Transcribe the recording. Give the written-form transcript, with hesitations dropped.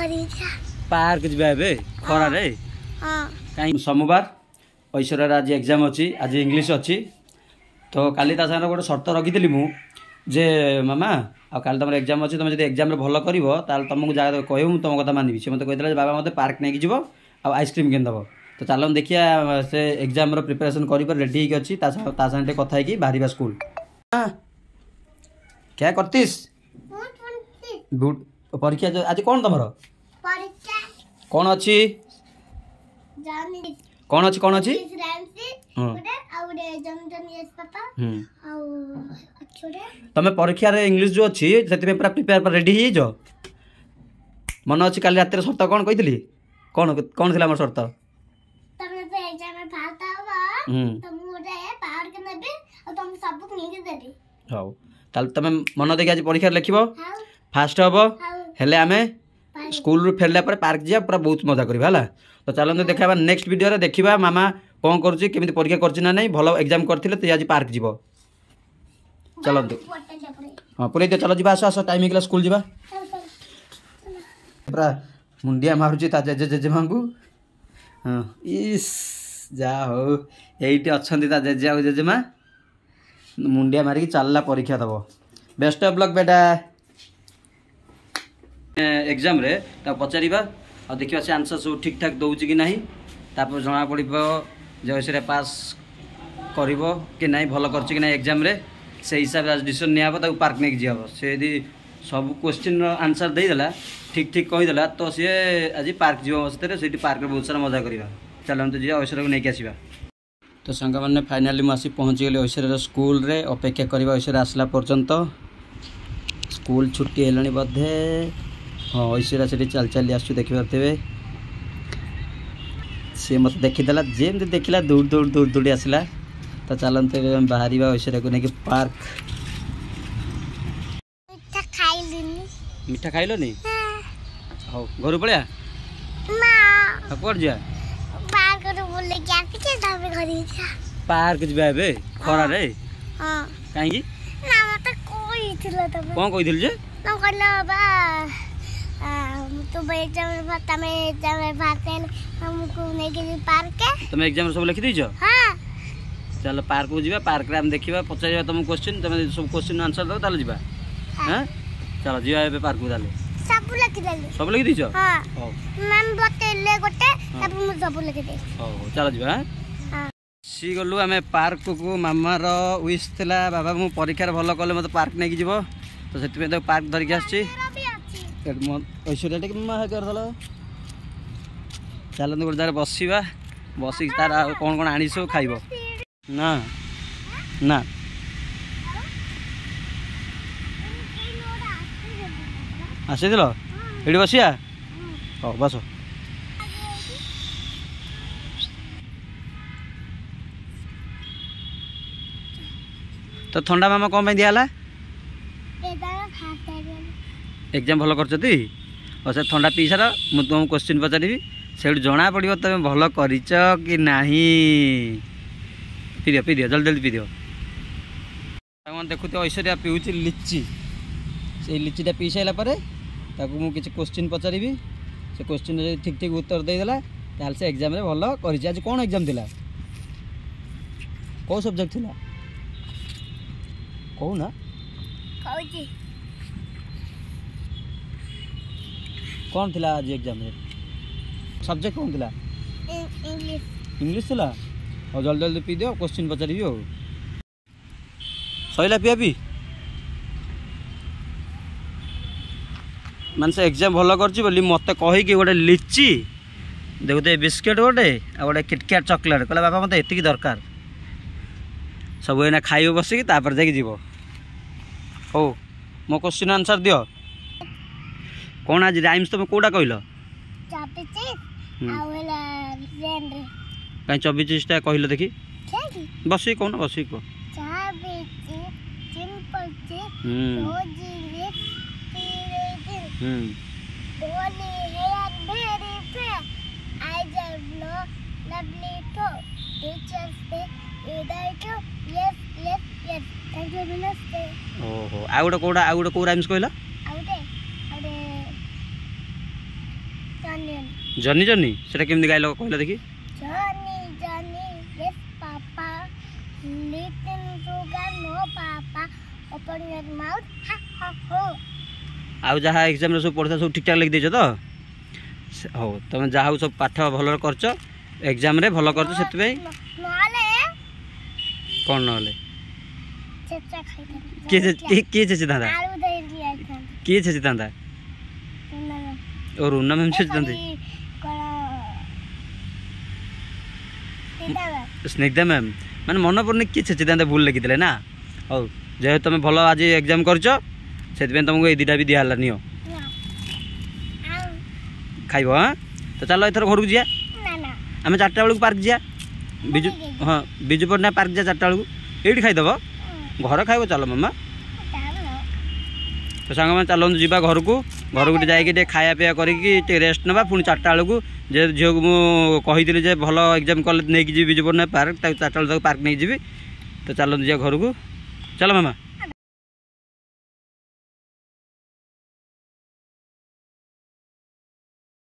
Park जा खरा रे कहीं सोमवार ऐश्वर्या आज एग्जाम अच्छी आज इंग्लीश अच्छी तो काली सागर गोटे शर्त रखी मुझे मामा आ काली तुम एग्जाम अच्छी तुम जो एग्जाम भल कर तुमको जगह कह तुम कथा मानवि सी मत कहते बाबा मत पार्क नहीं जीव आइसक्रीम किनदेव तो चलो देखिए से एग्जाम प्रिपरेशन कर रेडी अच्छी साथे कथा है बाहर स्कूल क्या करतीस परीक्षा आज कौन तुम कौन अच्छी कौन अच्छी कौन अच्छी तुम परीक्षा रे इंग्लिश जो अच्छी से पूरा प्रिपेयर रेडी हो मन अच्छी काली रात शर्त कौन कही कौन कौन थी मोर शर्त हाँ ताल तुम मन देखिए आज परीक्षा लिख फास्ट हम हेले आमे स्कूल फेरला पर पार्क जा पूरा बहुत मजा करवा है तो चलते देखा नेक्स्ट वीडियो देखा मामा कौन कर परीक्षा कर भल एग्जाम करते तो आज पार्क जीव चलते हाँ पुरे दियो चलो जी आस आस टाइम हो स्कूल जा पूरा मुंडिया मारुची जेजे जेजेमा को हाँ इस जा हो ये अच्छा जेजे आ जेजेमा मुंडिया मारिकी चलला परीक्षा दब बेस्ट ऑफ लक बेटा एग्जाम रे पचार और देखा से आंसर सब ठीक ठाक दौर कि ना तापर जना पड़ जो ऐसे पास कर कि ना भल कर एग्जाम रे से हिसाब से डिसीजन निया पार्क नहीं जीव से यदि सब क्वेश्चन आंसर देदेला ठीक ठीक कहीदेला तो सी आज पार्क जीव से पार्क में बहुत सारा मजा करवा चलते जी ऐश्वर्या को लेकिन आसवा तो सांग मैंने फाइनाली मुझे पहुँचीगली ऐश्वर्या स्कूल रे अपेक्षा करवा ऐश्वर्या आसला पर्यंत स्कूल छुट्टी है बोधे हाँ ऐश्वर्या से चल चल आस देखिए सी मत देखीदेला जमी देखला दौड़ दौड़ दौड़ दौड़ी आसला तो चलते बाहर ऐश्वर्या को लेकिन पार्क मिठा खाइल नी हाँ घर पलिया कौन जा पार्क जा खरा रे कहीं कौन कही जे तुम एग्जाम सब लिखी दीच चलो पार्क को जा पार्क रे हम देखा पचार तुम क्वेश्चन तुम सब क्वेश्चन आंसर दो ताले जा हाँ चलो जी पार्क को ताले सब लिखी दीच चलो जी सी गलु आम पार्क को मामार विश थिला बाबा मु परीक्षा भल कले मत पार्क नहीं जीव तो से पार्क धरिकी आसी ऐश्वर्या टे करदेल चलते गोटे जगह बसवा बस तार कौन कौन आनी सब खाइब ना ना आसी ये बसिया हाँ बस तो थंडा मामा कौन पे दियाला एग्जाम भल कर और से थंडा पी सार मुझे तुमको क्वेश्चन पचारि से जना पड़ो तुम भल कर कि नहीं पी दियो जल्दी जल्दी पी दियो देखुते ऐश्वर्या पीऊँ लिची से लिचीटा पी सारापर मुझे क्वेश्चन पचारि से क्वेश्चन ठीक ठीक उत्तर देदेला ताल से एग्जाम भल कर आज कौन एग्जाम थिला कौ सब्जेक्ट थिला कौ ना कौन थिला आज एग्जाम सब्जेक्ट कौन थिला इंग्लिश थिला और जल्दी जल्दी पी दियो क्वेश्चन पचारि सैला पिया पी मान से एग्जाम भल कर मत कहीकि गोटे लिची देखते बिस्किट गोटे आ गोटे किटकैट चॉकलेट कहला बाबा मत एति दरकार सब एना खाइब बसिकी तापर जाकि जीव हो मो क्वेश्चन आंसर दियो कौन आज राइम्स तुम कोटा कहल कहीं 24टा कहल देखी बस कौन बस कह ओहो आ गोटे कौड़ा आ गोटे कौ राइम्स कहला जनी जनी सेटा केमती गाइल कहला देखी जनी Johnny yes papa little sugar no papa open your mouth ha ha हो आउ जहाँ एग्जाम सब पढ़ा सब ठीक ठाक लिख देछ तो हो तुम जहाँ सब पाठ भल कर एग्जाम रे भल कर से कौन ना किए छेची था किए छेची था और रुना मैम छेची था स्निग्धा मैम मैंने मन पड़नी किए छेची था भूल लिखी ना हो जेहे तुम भल आज एग्जाम कर तुमको ये दुटा भी दिहला नियो खाइब हाँ तो चलो एथर घर को जा आम 4टा बेलू पार्क जा बिजु हाँ बिजु पट्टनायक पार्क जा 4टा बेलू ये खाईदेव घर खाइब चल मामा तो सांग मैंने चलते जा घर को जाकि खाया पीया करके रेस्ट ना पुणी 4टा बेलू जे झील को मुझे भल एग्जाम कले नहीं जी बिजु पट्टनायक पार्क 4टा बेलू पार्क नहीं जी तो चलते जा घर को चल मामा।